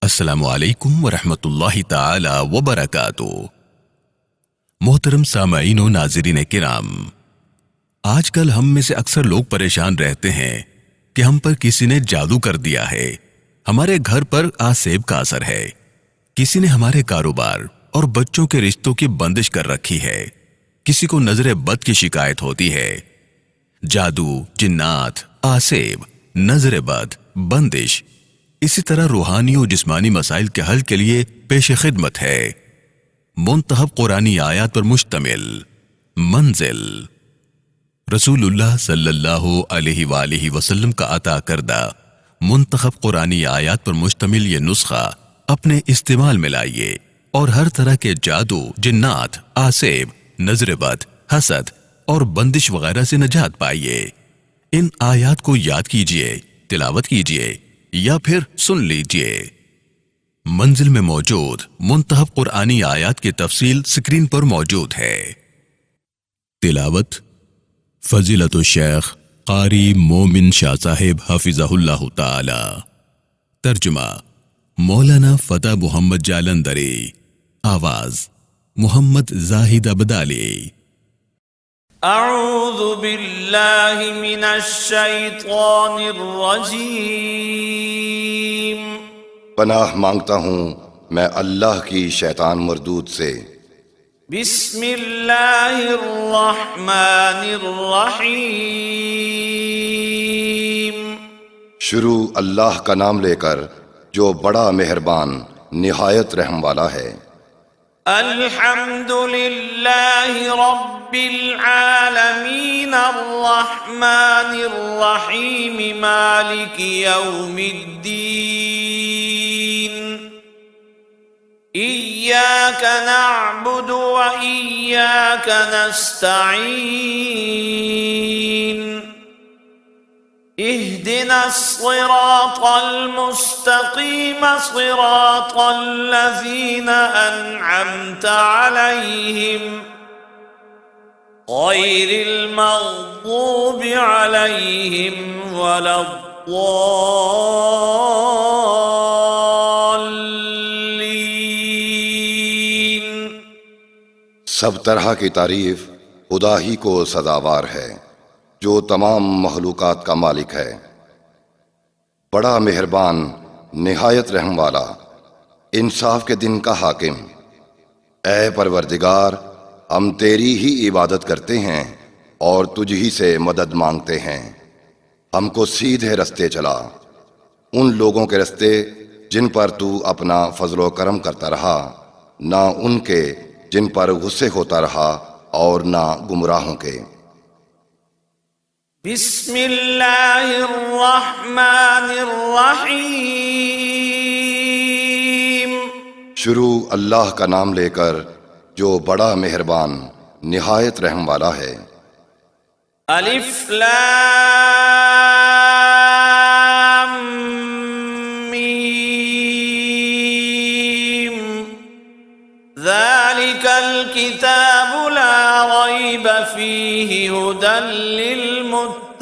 السلام علیکم ورحمۃ اللہ تعالی وبرکاتہ۔ محترم سامعین و ناظرین کرام، آج کل ہم میں سے اکثر لوگ پریشان رہتے ہیں کہ ہم پر کسی نے جادو کر دیا ہے، ہمارے گھر پر آسیب کا اثر ہے، کسی نے ہمارے کاروبار اور بچوں کے رشتوں کی بندش کر رکھی ہے، کسی کو نظر بد کی شکایت ہوتی ہے۔ جادو، جنات، آسیب، نظر بد، بندش، اسی طرح روحانی و جسمانی مسائل کے حل کے لیے پیش خدمت ہے منتخب قرآنی آیات پر مشتمل منزل۔ رسول اللہ صلی اللہ علیہ وآلہ وسلم کا عطا کردہ منتخب قرآنی آیات پر مشتمل یہ نسخہ اپنے استعمال میں لائیے اور ہر طرح کے جادو، جنات، آسیب، نظر بد، حسد اور بندش وغیرہ سے نجات پائیے۔ ان آیات کو یاد کیجئے، تلاوت کیجئے یا پھر سن لیجئے۔ منزل میں موجود منتخب قرآنی آیات کی تفصیل سکرین پر موجود ہے۔ تلاوت فضیلت الشیخ قاری مومن شاہ صاحب حفظہ اللہ تعالی۔ ترجمہ مولانا فتح محمد جالندری۔ آواز محمد زاہد ابدالی۔ اعوذ باللہ من الشیطان الرجیم۔ پناہ مانگتا ہوں میں اللہ کی شیطان مردود سے۔ بسم اللہ الرحمن الرحیم۔ شروع اللہ کا نام لے کر جو بڑا مہربان نہایت رحم والا ہے۔ الحمد للہ رب العالمین الرحمن الرحیم مالک یوم الدین۔ ایاک نعبد و ایاک نستعین۔ اهدنا الصراط المستقيم صراط الذين أنعمت عليهم غير المغضوب عليهم ولا الضالين۔ سب طرح کی تعریف خدا ہی کو سزاوار ہے جو تمام مخلوقات کا مالک ہے، بڑا مہربان نہایت رحم والا، انصاف کے دن کا حاکم۔ اے پروردگار، ہم تیری ہی عبادت کرتے ہیں اور تجھ ہی سے مدد مانگتے ہیں۔ ہم کو سیدھے رستے چلا، ان لوگوں کے رستے جن پر تو اپنا فضل و کرم کرتا رہا، نہ ان کے جن پر غصے ہوتا رہا اور نہ گمراہوں کے۔ بسم اللہ الرحمن الرحیم۔ شروع اللہ کا نام لے کر جو بڑا مہربان نہایت رحم والا ہے۔ الف لام میم۔ ذالک الکتاب لا ریب فیہ ھدی للمتقین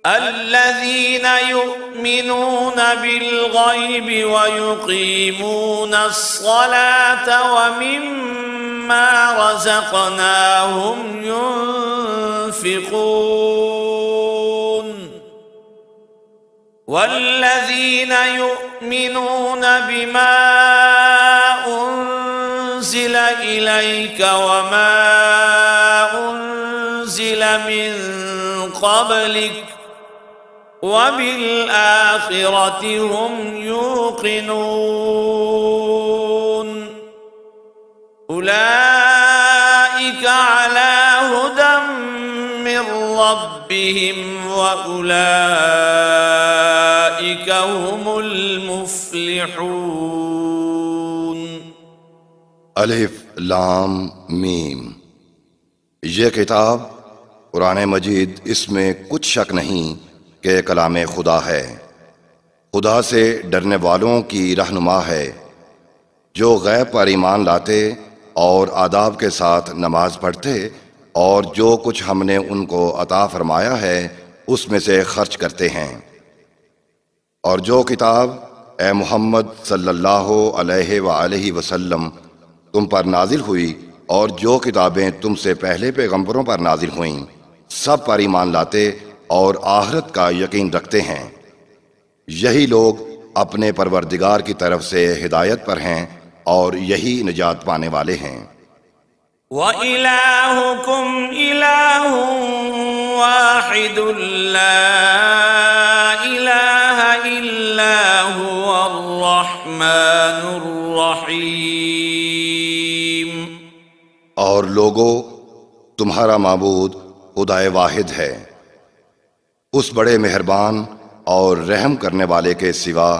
الذین یؤمنون بالغیب ویقیمون الصلاة ومما رزقناہم ينفقون والذین یؤمنون بما أنزل إليك وما أنزل من قبلك وبالآخرة هم يوقنون أولئك على هدى من ربهم وأولئك هم المفلحون۔ الف لام میم۔ یہ کتاب قرآن مجید، اس میں کچھ شک نہیں کہ کلام خدا ہے، خدا سے ڈرنے والوں کی رہنما ہے، جو غیب پر ایمان لاتے اور آداب کے ساتھ نماز پڑھتے اور جو کچھ ہم نے ان کو عطا فرمایا ہے اس میں سے خرچ کرتے ہیں، اور جو کتاب اے محمد صلی اللہ علیہ وآلہ وسلم تم پر نازل ہوئی اور جو کتابیں تم سے پہلے پیغمبروں پر نازل ہوئیں سب پر ایمان لاتے اور آخرت کا یقین رکھتے ہیں، یہی لوگ اپنے پروردگار کی طرف سے ہدایت پر ہیں اور یہی نجات پانے والے ہیں۔ وَإِلَٰهُكُمْ إِلَٰهٌ وَاحِدٌ لَا إِلَٰهَ إِلَّا هُوَ الرَّحْمَٰنُ الرَّحِيمُ۔ اور لوگو، تمہارا معبود خدائے واحد ہے، اس بڑے مہربان اور رحم کرنے والے کے سوا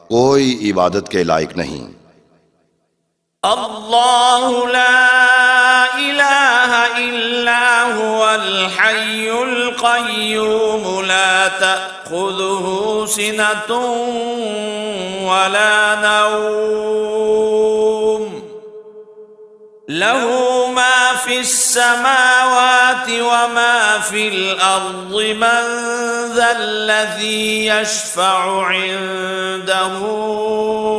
کوئی عبادت کے لائق نہیں۔ اللہ لا الہ الا هو الحی القیوم لا تأخذه سنة ولا نوم له ما في السماوات وما في الأرض من ذا الذي يشفع عنده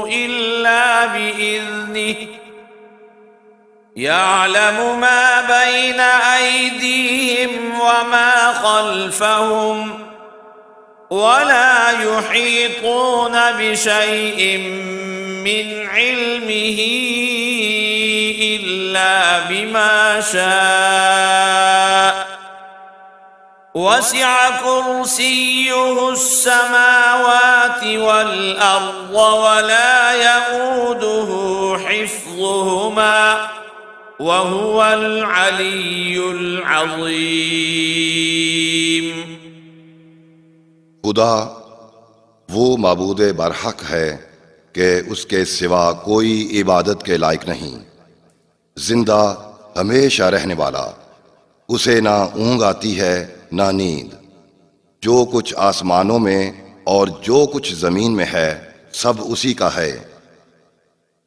إلا بإذنه يعلم ما بين أيديهم وما خلفهم ولا يحيطون بشيء من علمه إلا بما شاء وسع كرسيه السماوات والأرض ولا يؤوده حفظهما وهو العلي العظيم۔ خدا وہ معبود برحق ہے کہ اس کے سوا کوئی عبادت کے لائق نہیں، زندہ ہمیشہ رہنے والا، اسے نہ اونگ آتی ہے نہ نیند، جو کچھ آسمانوں میں اور جو کچھ زمین میں ہے سب اسی کا ہے۔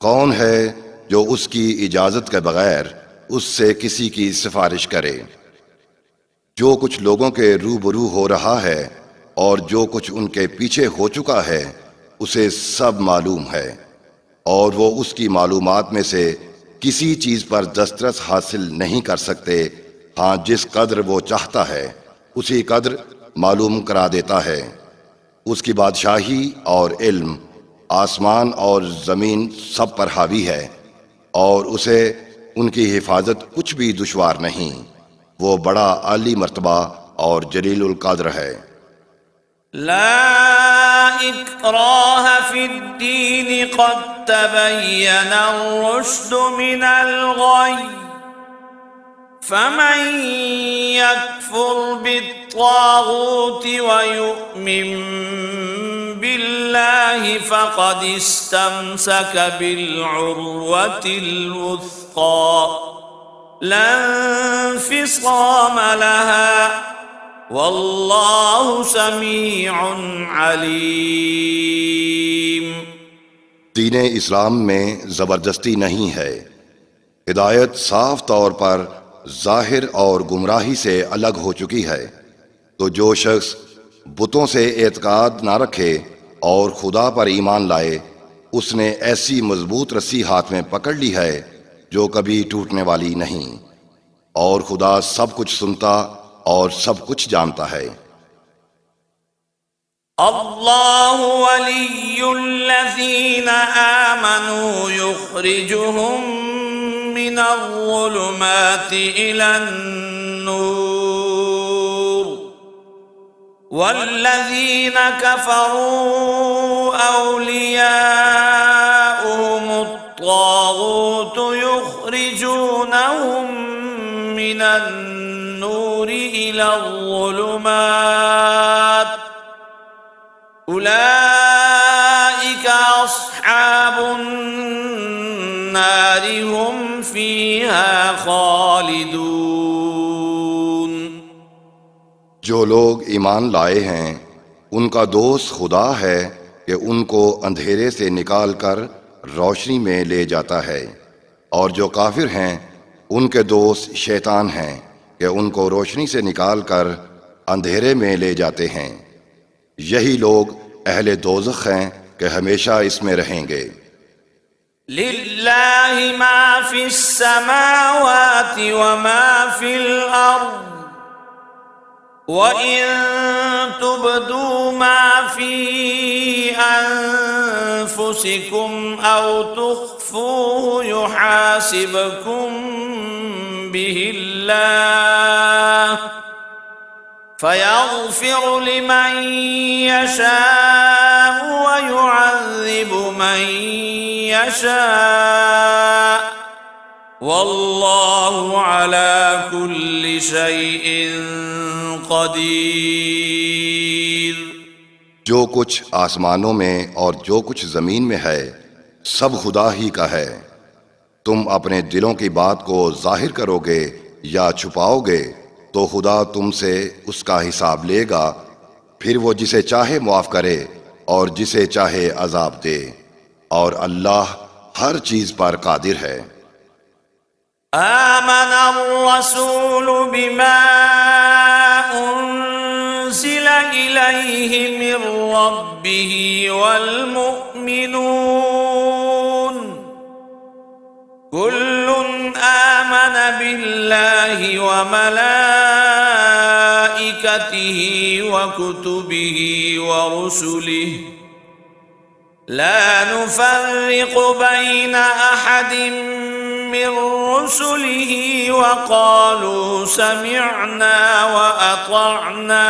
کون ہے جو اس کی اجازت کے بغیر اس سے کسی کی سفارش کرے؟ جو کچھ لوگوں کے روبرو ہو رہا ہے اور جو کچھ ان کے پیچھے ہو چکا ہے اسے سب معلوم ہے، اور وہ اس کی معلومات میں سے کسی چیز پر دسترس حاصل نہیں کر سکتے، ہاں جس قدر وہ چاہتا ہے اسی قدر معلوم کرا دیتا ہے۔ اس کی بادشاہی اور علم آسمان اور زمین سب پر حاوی ہے، اور اسے ان کی حفاظت کچھ بھی دشوار نہیں، وہ بڑا عالی مرتبہ اور جلیل القدر ہے۔ لا اکراہ فی الدین قد تبین الرشد من الغی فمن یکفر بالطاغوت ویؤمن باللہ فقد استمسک بالعروة الوثقى لا انفصام لها واللہ سمیع علیم۔ دین اسلام میں زبردستی نہیں ہے، ہدایت صاف طور پر ظاہر اور گمراہی سے الگ ہو چکی ہے، تو جو شخص بتوں سے اعتقاد نہ رکھے اور خدا پر ایمان لائے اس نے ایسی مضبوط رسی ہاتھ میں پکڑ لی ہے جو کبھی ٹوٹنے والی نہیں، اور خدا سب کچھ سنتا اور سب کچھ جانتا ہے۔ اللہ ولی الذین آمنوا یخرجهم من الظلمات إلى النور والذین کفروا اولیاؤهم الطاغوت یخرجونهم من النور إلى الظلمات أولئك أصحاب النار هم فيها خالدون۔ جو لوگ ایمان لائے ہیں ان کا دوست خدا ہے کہ ان کو اندھیرے سے نکال کر روشنی میں لے جاتا ہے، اور جو کافر ہیں ان کے دوست شیطان ہیں کہ ان کو روشنی سے نکال کر اندھیرے میں لے جاتے ہیں، یہی لوگ اہل دوزخ ہیں کہ ہمیشہ اس میں رہیں گے۔ للہ ما فی السماوات وما فی الارض وَإِن تُبْدُوا مَا فِي أَنفُسِكُمْ أَوْ تُخْفُوهُ يُحَاسِبْكُم بِهِ اللَّهُ فَيَغْفِرُ لِمَن يَشَاءُ وَيُعَذِّبُ مَن يَشَاءُ واللہ علی کل شیء قدیر۔ جو کچھ آسمانوں میں اور جو کچھ زمین میں ہے سب خدا ہی کا ہے۔ تم اپنے دلوں کی بات کو ظاہر کرو گے یا چھپاؤ گے تو خدا تم سے اس کا حساب لے گا، پھر وہ جسے چاہے معاف کرے اور جسے چاہے عذاب دے، اور اللہ ہر چیز پر قادر ہے۔ آمن الرسول بما أنزل إليه من ربه والمؤمنون كل آمن بالله وملائكته وكتبه ورسله لا نفرق بين أحد من رسله وقالوا سمعنا وأطعنا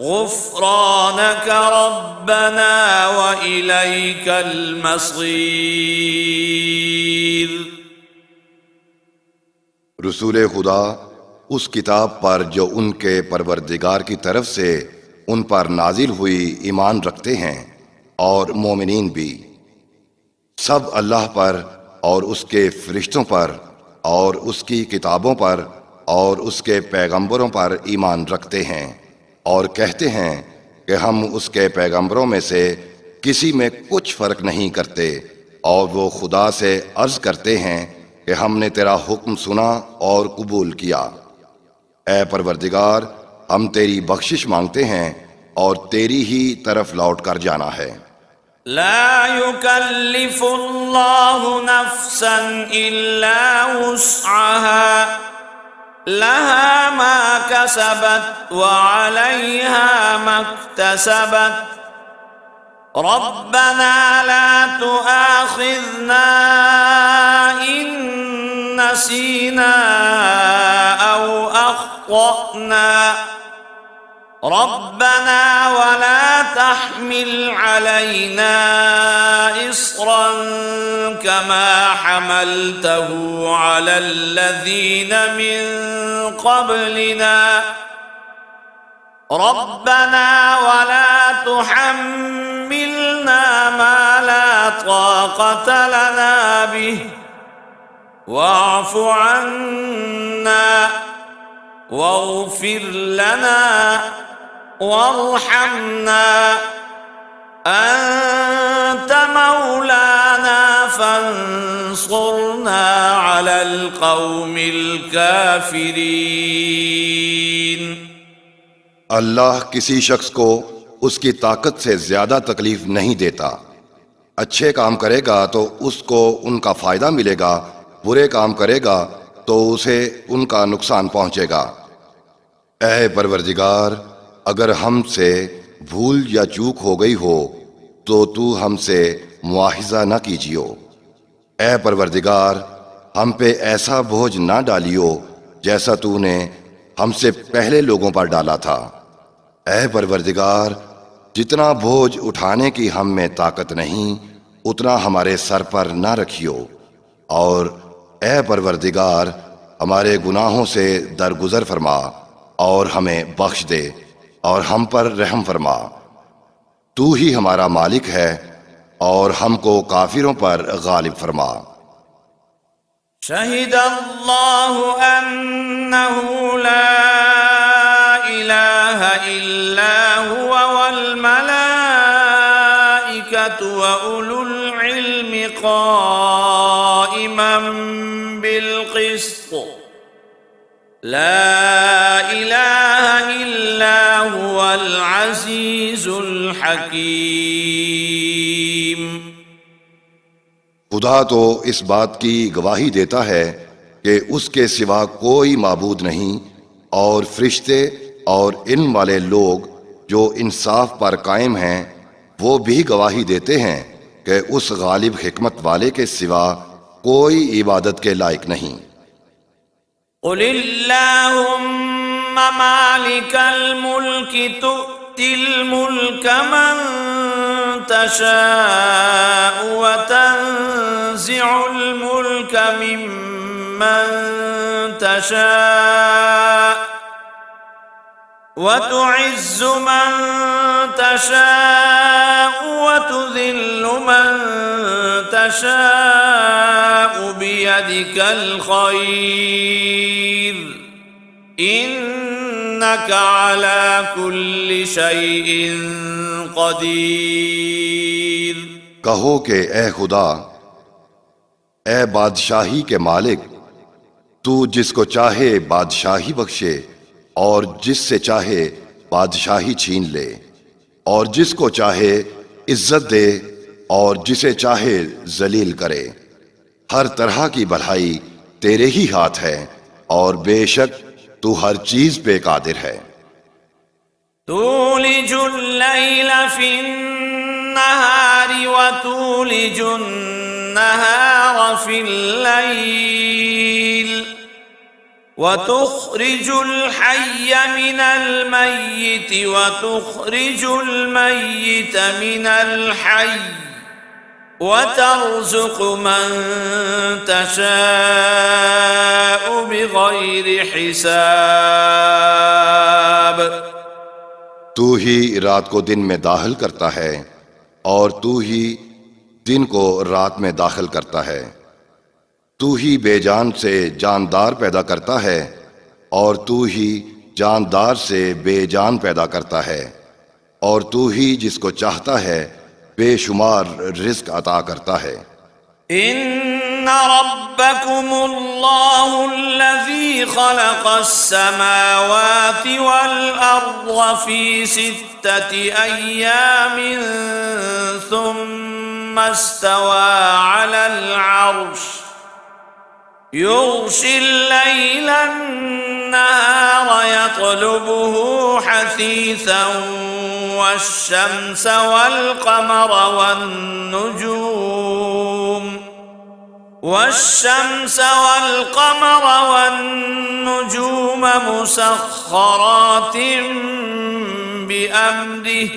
غفرانك ربنا وإليك المصير۔ رسول خدا اس کتاب پر جو ان کے پروردگار کی طرف سے ان پر نازل ہوئی ایمان رکھتے ہیں، اور مومنین بھی سب اللہ پر اور اس کے فرشتوں پر اور اس کی کتابوں پر اور اس کے پیغمبروں پر ایمان رکھتے ہیں، اور کہتے ہیں کہ ہم اس کے پیغمبروں میں سے کسی میں کچھ فرق نہیں کرتے، اور وہ خدا سے عرض کرتے ہیں کہ ہم نے تیرا حکم سنا اور قبول کیا۔ اے پروردگار، ہم تیری بخشش مانگتے ہیں اور تیری ہی طرف لوٹ کر جانا ہے۔ لا يكلف الله نفسا إلا وسعها لها ما كسبت وعليها ما اكتسبت ربنا لا تؤاخذنا إن نسينا أو أخطأنا ربنا ولا تحمل علينا إصرا كما حملته على الذين من قبلنا ربنا ولا تحملنا ما لا طاقة لنا به واعف عنا واغفر لنا وارحمنا أنت مولانا فانصرنا على القوم الكافرين۔ اللہ کسی شخص کو اس کی طاقت سے زیادہ تکلیف نہیں دیتا۔ اچھے کام کرے گا تو اس کو ان کا فائدہ ملے گا، برے کام کرے گا تو اسے ان کا نقصان پہنچے گا۔ اے پروردگار، اگر ہم سے بھول یا چوک ہو گئی ہو تو تو ہم سے مواخذہ نہ کیجیو۔ اے پروردگار، ہم پہ ایسا بوجھ نہ ڈالیو جیسا تو نے ہم سے پہلے لوگوں پر ڈالا تھا۔ اے پروردگار، جتنا بوجھ اٹھانے کی ہم میں طاقت نہیں اتنا ہمارے سر پر نہ رکھیو، اور اے پروردگار ہمارے گناہوں سے درگزر فرما اور ہمیں بخش دے اور ہم پر رحم فرما۔ تو ہی ہمارا مالک ہے اور ہم کو کافروں پر غالب فرما۔ شہد اللہ انہ لا الہ الا هو والملائکۃ واولو العلم قائما بالقسط لا الہ الا هو العزيز الحكيم. خدا تو اس بات کی گواہی دیتا ہے کہ اس کے سوا کوئی معبود نہیں، اور فرشتے اور علم والے لوگ جو انصاف پر قائم ہیں وہ بھی گواہی دیتے ہیں کہ اس غالب حکمت والے کے سوا کوئی عبادت کے لائق نہیں۔ قل اللهم مالك الملك تؤتي الملك من تشاء وتنزع الملك ممن تشاء وتعز من تشاء وتذل من تشاء بيدك الخير إنك على كل شيء قدير۔ کہو کہ اے خدا، اے بادشاہی کے مالک، تو جس کو چاہے بادشاہی بخشے اور جس سے چاہے بادشاہی چھین لے، اور جس کو چاہے عزت دے اور جسے چاہے ذلیل کرے۔ ہر طرح کی بھلائی تیرے ہی ہاتھ ہے، اور بے شک تو ہر چیز پہ قادر ہے۔ تولج الليل في النهار وتولج النهار في الليل وتخرج الحي من الميت وتخرج الميت من الحي وترزق من تشاء بغير حساب۔ تو ہی رات کو دن میں داخل کرتا ہے، اور تو ہی دن کو رات میں داخل کرتا ہے۔ تو ہی بے جان سے جاندار پیدا کرتا ہے، اور تو ہی جاندار سے بے جان پیدا کرتا ہے، اور تو ہی جس کو چاہتا ہے بے شمار رزق عطا کرتا ہے۔ ان ربكم الله الذي خلق السماوات والارض في 6 ايام ثم استوى على العرش يغشي الليل النهار يطلبه حثيثا والشمس والقمر والنجوم مسخرات بأمره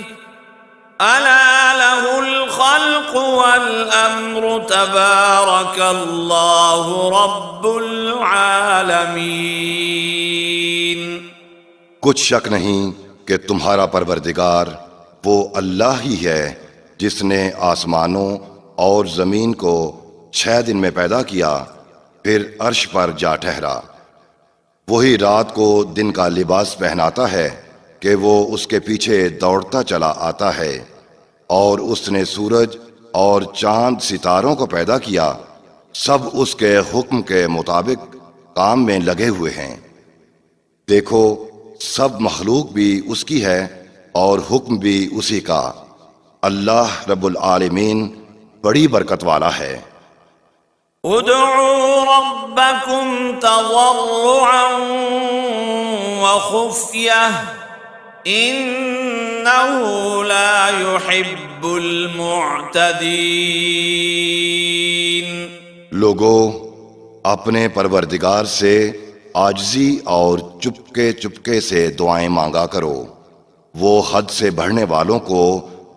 ألا له الخلق والأمر تبارك الله رب العالمين۔ کچھ شک نہیں کہ تمہارا پروردگار وہ اللہ ہی ہے جس نے آسمانوں اور زمین کو 6 دن میں پیدا کیا، پھر عرش پر جا ٹھہرا۔ وہی رات کو دن کا لباس پہناتا ہے کہ وہ اس کے پیچھے دوڑتا چلا آتا ہے، اور اس نے سورج اور چاند ستاروں کو پیدا کیا، سب اس کے حکم کے مطابق کام میں لگے ہوئے ہیں۔ دیکھو سب مخلوق بھی اس کی ہے اور حکم بھی اسی کا۔ اللہ رب العالمین بڑی برکت والا ہے۔ ادعوا ربكم تضرعا وخفية إنه لا يحب المعتدين۔ لوگو اپنے پروردگار سے عاجزی اور چپکے چپکے سے دعائیں مانگا کرو، وہ حد سے بڑھنے والوں کو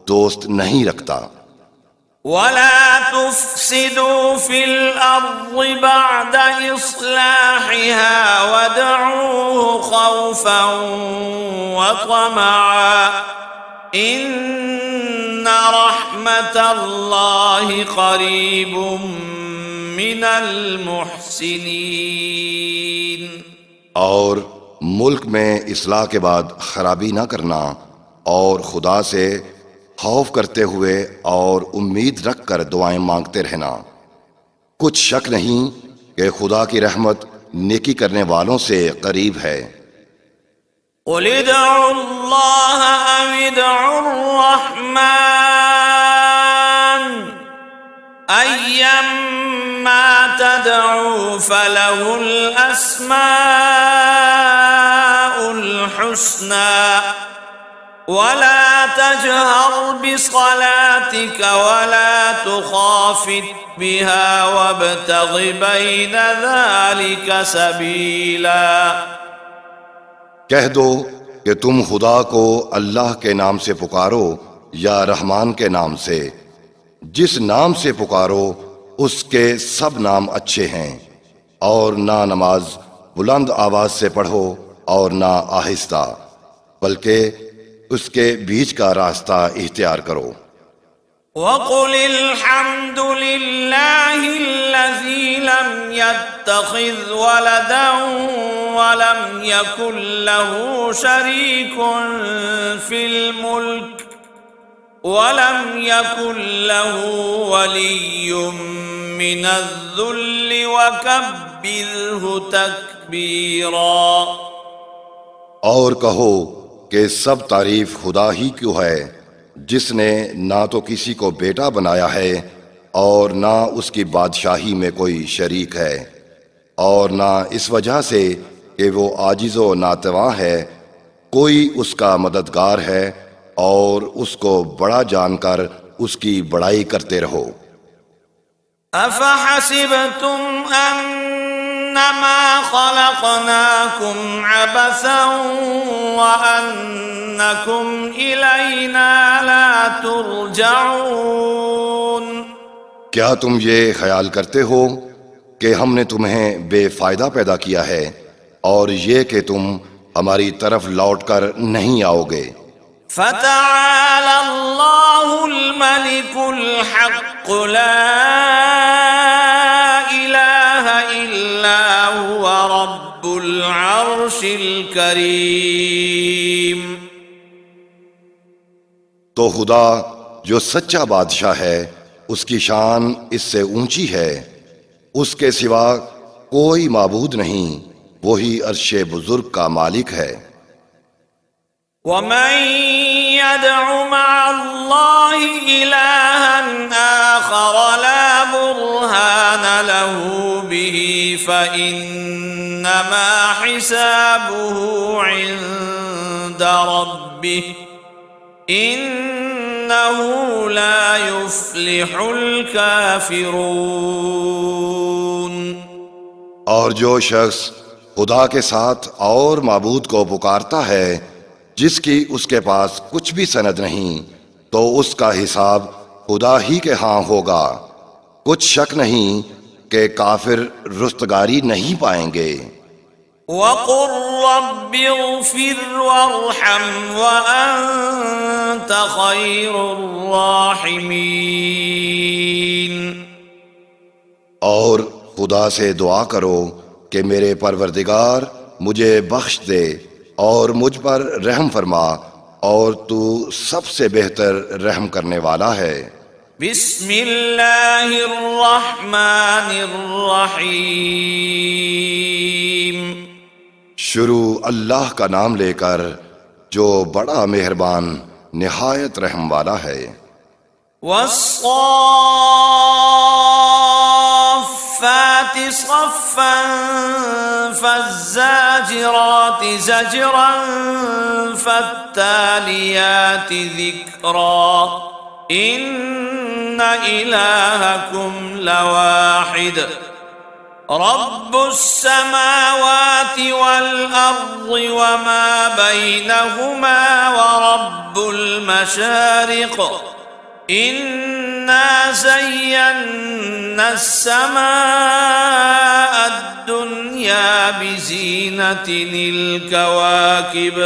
دوست نہیں رکھتا۔ ولا تفسدوا في الأرض بعد إصلاحها وادعوه خوفا وطمعا إن رحمة الله قريب من المحسنين۔ اور ملک میں اصلاح کے بعد خرابی نہ کرنا، اور خدا سے خوف کرتے ہوئے اور امید رکھ کر دعائیں مانگتے رہنا۔ کچھ شک نہیں کہ خدا کی رحمت نیکی کرنے والوں سے قریب ہے۔ قل ادعوا الله أو ادعوا الرحمن أيما تدعوا فله الأسماء الحسنى ولا تجهر بصلاتك ولا تخافت بها وابتغ بين ذلك سبيلا۔ کہہ دو کہ تم خدا کو اللہ کے نام سے پکارو یا رحمان کے نام سے، جس نام سے پکارو اس کے سب نام اچھے ہیں، اور نہ نماز بلند آواز سے پڑھو اور نہ آہستہ، بلکہ اس کے بیچ کا راستہ اختیار کرو۔ وقل الحمد لله الذي لم يتخذ ولدا ولم يكن له شريك في الملك ولم يكن له ولي من الذل وكبره تكبيرا۔ اور کہو کہ سب تعریف خدا ہی کیوں ہے، جس نے نہ تو کسی کو بیٹا بنایا ہے اور نہ اس کی بادشاہی میں کوئی شریک ہے، اور نہ اس وجہ سے کہ وہ عاجز و ناتواں ہے کوئی اس کا مددگار ہے، اور اس کو بڑا جان کر اس کی بڑائی کرتے رہو۔ افحسبتم انما خلقناكم عبثا وانکم الینا لا ترجعون۔ کیا تم یہ خیال کرتے ہو کہ ہم نے تمہیں بے فائدہ پیدا کیا ہے اور یہ کہ تم ہماری طرف لوٹ کر نہیں آؤ گے؟ فتعالى الله الملك الحق لا إله إلا هو رب العرش الكريم۔ تو خدا جو سچا بادشاہ ہے اس کی شان اس سے اونچی ہے، اس کے سوا کوئی معبود نہیں، وہی عرش بزرگ کا مالک ہے۔ ومن يدع مع الله إلها آخر لا برهان له به فإنما حسابه عند ربه إنه لا يفلح الكافرون۔ اور جو شخص خدا کے ساتھ اور معبود کو پکارتا ہے جس کی اس کے پاس کچھ بھی سند نہیں، تو اس کا حساب خدا ہی کے ہاں ہوگا، کچھ شک نہیں کہ کافر رستگاری نہیں پائیں گے۔ وَقُلْ رَبِّ اغْفِرْ وَارْحَمْ وَأَنْتَ خَيْرُ الرَّاحِمِينَ۔ اور خدا سے دعا کرو کہ میرے پروردگار مجھے بخش دے اور مجھ پر رحم فرما، اور تو سب سے بہتر رحم کرنے والا ہے۔ بسم اللہ الرحمن الرحیم۔ شروع اللہ کا نام لے کر جو بڑا مہربان نہایت رحم والا ہے۔ والصافات صفا فالزاجرات زجرا فالتاليات ذكرا إن إلهكم لواحد رب السماوات والأرض وما بينهما ورب المشارق إنا زينا السماء الدنيا بزينة الكواكب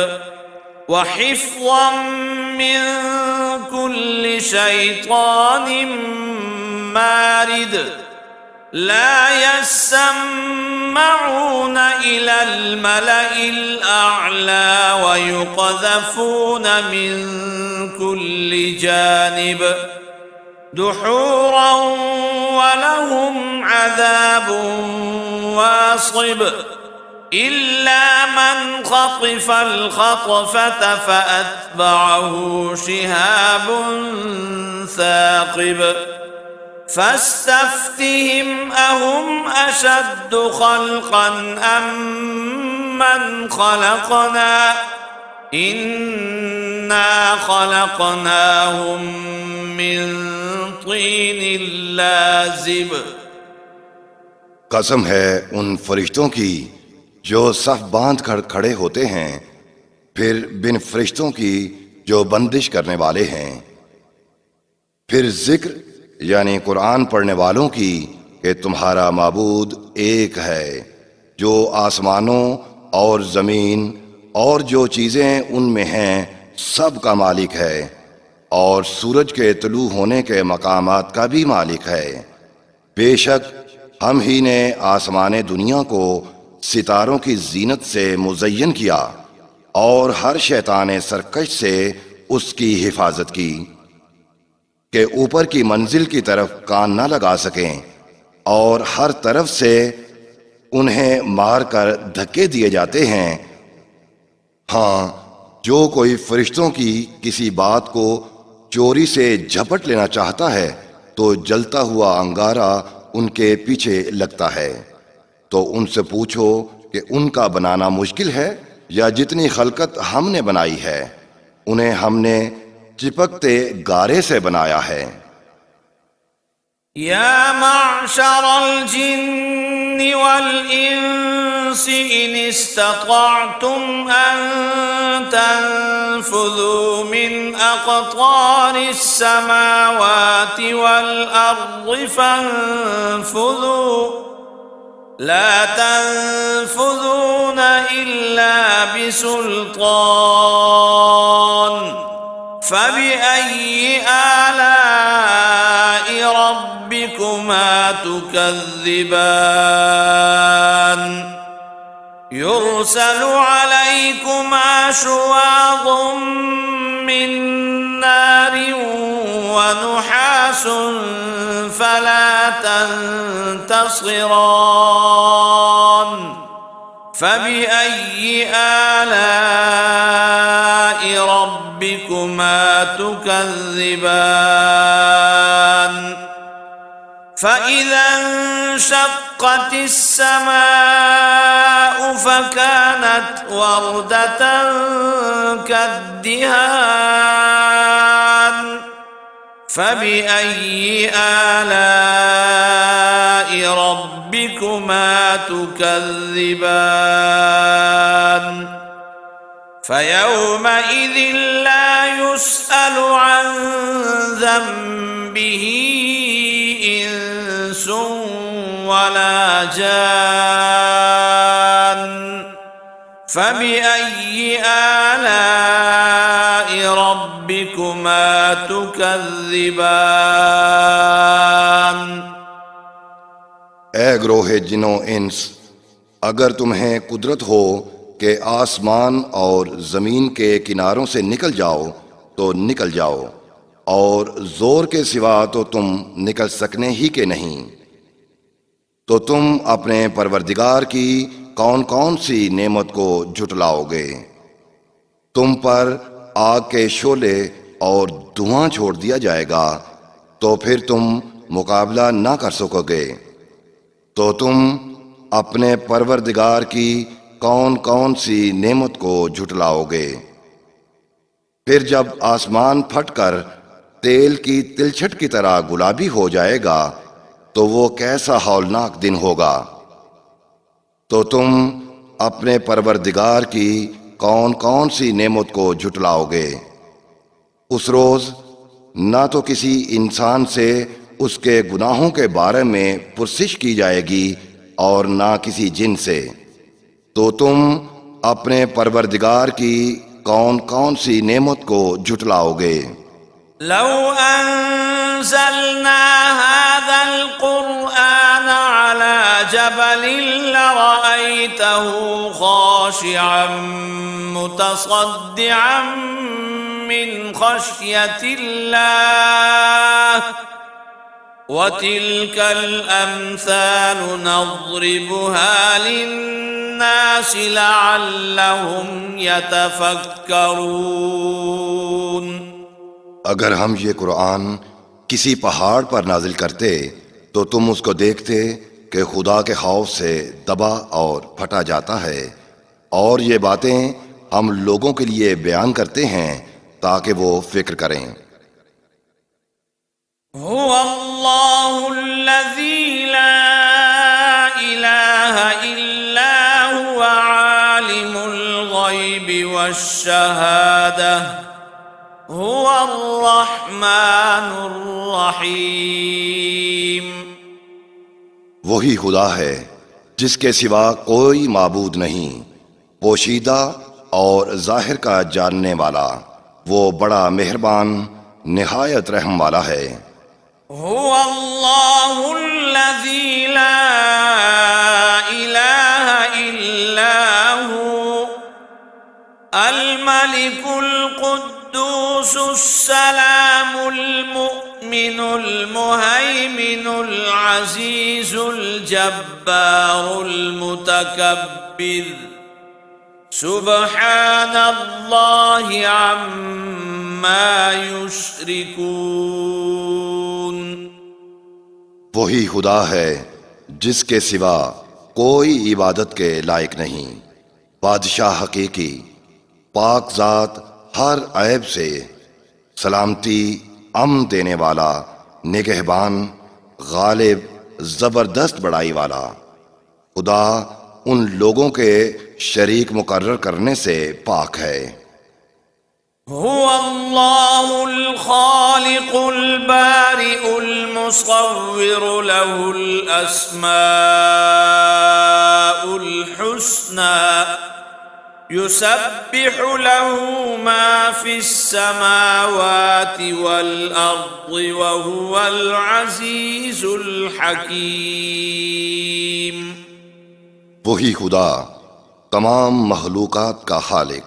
وحفظا من كل شيطان مارد لا يسمعون إلى الملأ الأعلى ويقذفون من كل جانب دحورا ولهم عذاب واصب إلا من خطف الخطفة فأتبعه شهاب ثاقب فاستفتهم أهم أشد خلقا أم من خلقنا إنا خلقناهم من طين لازب. قسم ہے ان فرشتوں کی جو صف باندھ کر کھڑے ہوتے ہیں، پھر بن فرشتوں کی جو بندش کرنے والے ہیں، پھر ذکر یعنی قرآن پڑھنے والوں کی کہ تمہارا معبود ایک ہے جو آسمانوں اور زمین اور جو چیزیں ان میں ہیں سب کا مالک ہے، اور سورج کے طلوع ہونے کے مقامات کا بھی مالک ہے۔ بے شک ہم ہی نے آسمان دنیا کو ستاروں کی زینت سے مزین کیا اور ہر شیطان سرکش سے اس کی حفاظت کی کہ اوپر کی منزل کی طرف کان نہ لگا سکیں، اور ہر طرف سے انہیں مار کر دھکے دیے جاتے ہیں۔ ہاں، جو کوئی فرشتوں کی کسی بات کو چوری سے جھپٹ لینا چاہتا ہے تو جلتا ہوا انگارہ ان کے پیچھے لگتا ہے۔ تو ان سے پوچھو کہ ان کا بنانا مشکل ہے یا جتنی خلقت ہم نے بنائی ہے انہیں ہم نے چپکتے گارے سے بنایا ہے۔ يا معشر الجن والإنس إن استطعتم أن تنفذوا من أقطار السماوات والأرض فانفذوا لا تنفذون إلا بسلطان فبأي آلاء ربكما تكذبان يرسل عليكما شواظ من نار ونحاس فلا تنتصران فبأي آلاء ربكما تكذبان فإذا انشقت السماء فكانت وردة كالدهان فبأي آلاء ربكما تكذبان فيومئذ لا يسأل عن ذنبه إنس ولا جان فبأي آلاء ربكما تكذبان. اے گروہ جنوں انس، اگر تمہیں قدرت ہو کہ آسمان اور زمین کے کناروں سے نکل جاؤ تو نکل جاؤ، اور زور کے سوا تو تم نکل سکنے ہی کے نہیں، تو تم اپنے پروردگار کی کون کون سی نعمت کو جھٹلاؤ گے؟ تم پر آگ کے شعلے اور دھواں چھوڑ دیا جائے گا تو پھر تم مقابلہ نہ کر سکو گے، تو تم اپنے پروردگار کی کون کون سی نعمت کو جھٹلاؤ گے؟ پھر جب آسمان پھٹ کر تیل کی تلچھٹ کی طرح گلابی ہو جائے گا تو وہ کیسا ہولناک دن ہوگا۔ تو تم اپنے پروردگار کی کون کون سی نعمت کو جھٹلاؤ گے؟ اس روز نہ تو کسی انسان سے اس کے گناہوں کے بارے میں پرسش کی جائے گی اور نہ کسی جن سے، تو تم اپنے پروردگار کی کون کون سی نعمت کو جھٹلاؤ گے؟ لو أنزلنا هذا القرآن على جبل لرأيته خاشعا متصدعا من خشية الله وتلك الأمثال نضربها للناس للناس لعلهم يتفكرون۔ اگر ہم یہ قرآن کسی پہاڑ پر نازل کرتے تو تم اس کو دیکھتے کہ خدا کے خوف سے دبا اور پھٹا جاتا ہے، اور یہ باتیں ہم لوگوں کے لیے بیان کرتے ہیں تاکہ وہ فکر کریں۔ هو اللہ الذی لا الہ الا هو عالم الغیب والشہادہ هو الرحمن الرحیم۔ وہی خدا ہے جس کے سوا کوئی معبود نہیں، پوشیدہ اور ظاہر کا جاننے والا، وہ بڑا مہربان نہایت رحم والا ہے۔ هو اللہ الذی لا الہ الا هو الملک القدوس السلام المؤمن المہیمن العزیز الجبار المتکبر سبحان اللہ عما یشرکون۔ وہی خدا ہے جس کے سوا کوئی عبادت کے لائق نہیں، بادشاہ حقیقی، پاک ذات ہر عیب سے، سلامتی امن دینے والا، نگہبان، غالب، زبردست بڑائی والا۔ خدا ان لوگوں کے شریک مقرر کرنے سے پاک ہے۔ هو اللہ الخالق البارئ المصور له الاسماء الحسنى يسبح له ما في السماوات والأرض وهو العزيز الحكيم۔ وہی خدا تمام مخلوقات کا خالق،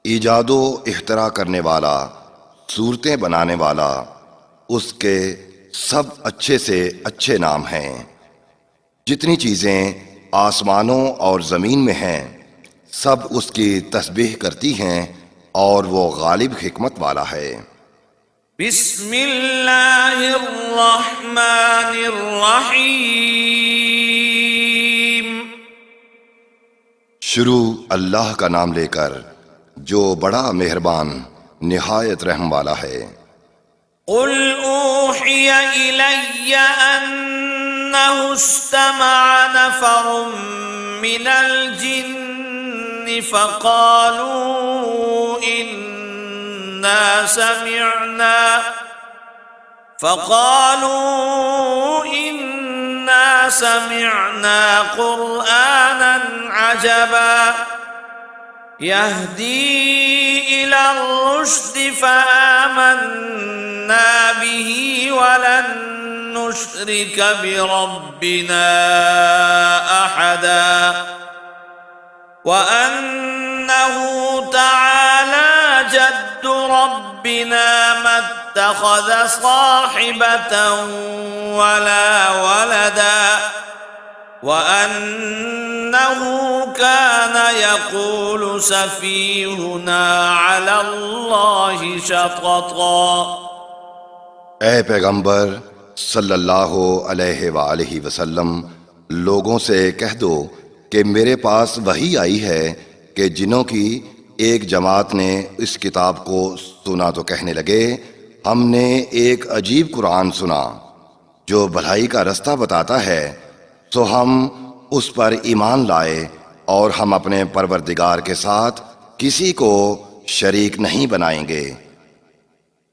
ایجاد و اختراع کرنے والا، صورتیں بنانے والا، اس کے سب اچھے سے اچھے نام ہیں۔ جتنی چیزیں آسمانوں اور زمین میں ہیں سب اس کی تسبیح کرتی ہیں، اور وہ غالب حکمت والا ہے۔ بسم اللہ الرحمن الرحیم۔ شروع اللہ کا نام لے کر جو بڑا مہربان نہایت رحم والا ہے۔ قل اوحی الی انہ استمع نفر من الجن فقالوا إنا سمعنا قرآنا عجبا يهدي إلى الرشد فآمنا به ولن نشرك بربنا أحدا وأنه تعالى جد ربنا ما اتخذ صاحبة ولا ولدا وأنه كان يقول سفيهنا على الله شططا۔ اے پیغمبر صلی اللہ علیہ وآلہ وسلم، لوگوں سے کہہ دو کہ میرے پاس وحی آئی ہے کہ جنوں کی ایک جماعت نے اس کتاب کو سنا تو کہنے لگے، ہم نے ایک عجیب قرآن سنا جو بھلائی کا رستہ بتاتا ہے، تو ہم اس پر ایمان لائے اور ہم اپنے پروردگار کے ساتھ کسی کو شریک نہیں بنائیں گے،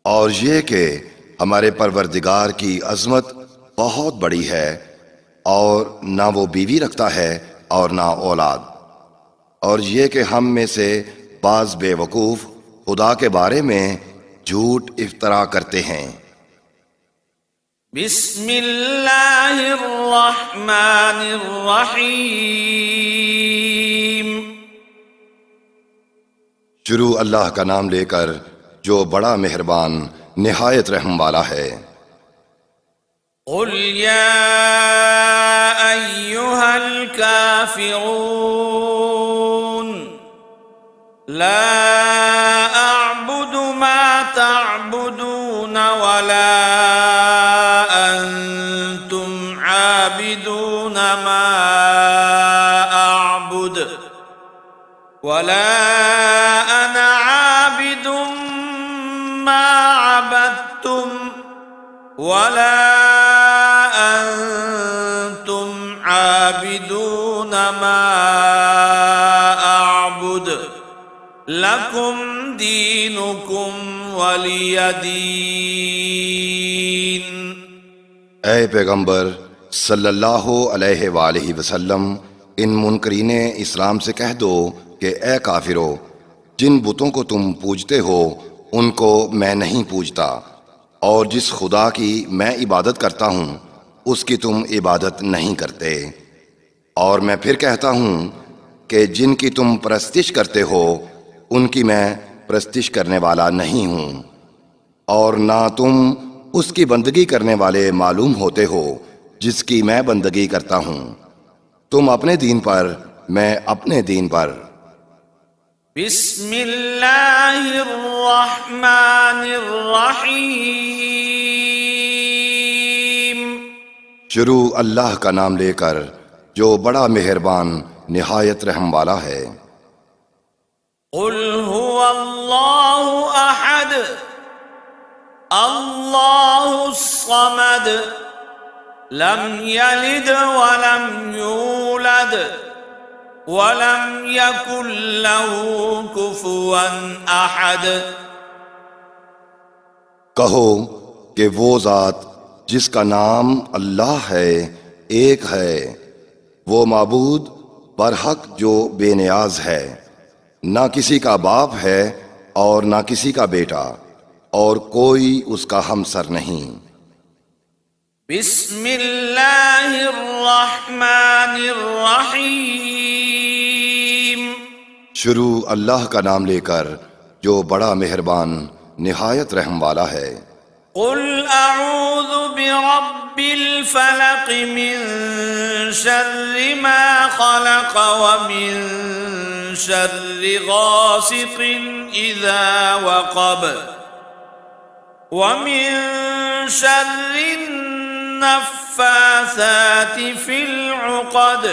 اور یہ کہ ہمارے پروردگار کی عظمت بہت بڑی ہے، اور نہ وہ بیوی رکھتا ہے اور نہ اولاد، اور یہ کہ ہم میں سے بعض بے وقوف خدا کے بارے میں جھوٹ افطرا کرتے ہیں۔ بسم اللہ الرحمن الرحیم۔ شروع اللہ کا نام لے کر جو بڑا مہربان نہایت رحم والا ہے۔ قل یا أيها الكافرون لا أعبد ما تعبدون ولا أنتم عابدون ما أعبد ولا أنا عابد ما عبدتم ولا أنتم عابدون ما أعبد لكم دينكم ولي دين۔ اے پیغمبر صلی اللہ علیہ وآلہ وسلم، ان منکرین اسلام سے کہہ دو کہ اے کافرو، جن بتوں کو تم پوجتے ہو ان کو میں نہیں پوجتا، اور جس خدا کی میں عبادت کرتا ہوں اس کی تم عبادت نہیں کرتے، اور میں پھر کہتا ہوں کہ جن کی تم پرستش کرتے ہو ان کی میں پرستش کرنے والا نہیں ہوں، اور نہ تم اس کی بندگی کرنے والے معلوم ہوتے ہو جس کی میں بندگی کرتا ہوں، تم اپنے دین پر میں اپنے دین پر۔ بسم اللہ الرحمن الرحیم۔ شروع اللہ کا نام لے کر جو بڑا مہربان نہایت رحم والا ہے۔ قل هو اللہ احد اللہ الصمد لم یلد ولم یولد ولم یکن له کفوا احد۔ کہو کہ وہ ذات جس کا نام اللہ ہے ایک ہے، وہ معبود برحق جو بے نیاز ہے، نہ کسی کا باپ ہے اور نہ کسی کا بیٹا، اور کوئی اس کا ہمسر نہیں۔ بسم اللہ الرحمن الرحیم۔ شروع اللہ کا نام لے کر جو بڑا مہربان نہایت رحم والا ہے۔ قل اعوذ برب الفلق من شر ما خلق ومن شر غاسق اذا وقب ومن شر النفاثات في العقد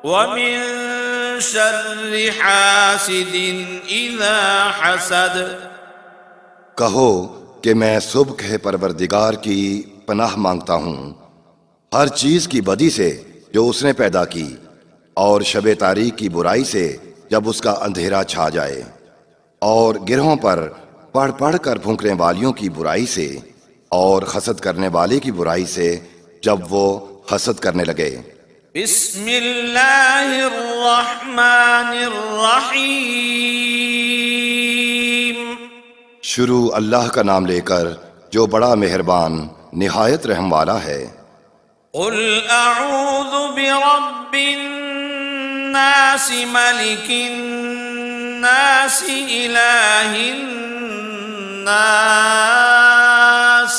ومن شر حاسد اذا حسد۔ کہو کہ میں صبح کے پروردگار کی پناہ مانگتا ہوں ہر چیز کی بدی سے جو اس نے پیدا کی، اور شب تاریک کی برائی سے جب اس کا اندھیرا چھا جائے، اور گرہوں پر پڑھ پڑھ کر پھونکنے والیوں کی برائی سے، اور حسد کرنے والے کی برائی سے جب وہ حسد کرنے لگے۔ بسم اللہ الرحمن الرحیم۔ شروع اللہ کا نام لے کر جو بڑا مہربان نہایت رحم والا ہے۔ قل اعوذ برب الناس ملک الناس الہ الناس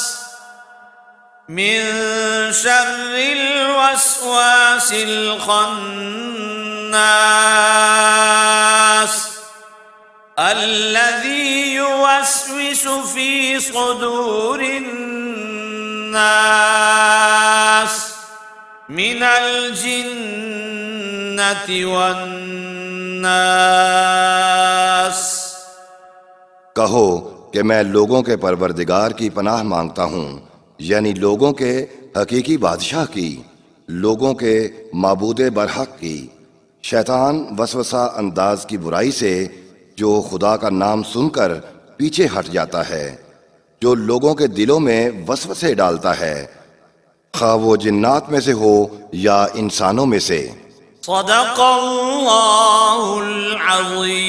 من شر الوسواس الخناس الذي يوسوس في صدور الناس من الجنة والناس۔ کہو کہ میں لوگوں کے پروردگار کی پناہ مانگتا ہوں، یعنی لوگوں کے حقیقی بادشاہ کی، لوگوں کے معبود برحق کی، شیطان وسوسہ انداز کی برائی سے جو خدا کا نام سن کر پیچھے ہٹ جاتا ہے، جو لوگوں کے دلوں میں وسوسے ڈالتا ہے، خواہ وہ جنات میں سے ہو یا انسانوں میں سے۔ صدق اللہ العظیم۔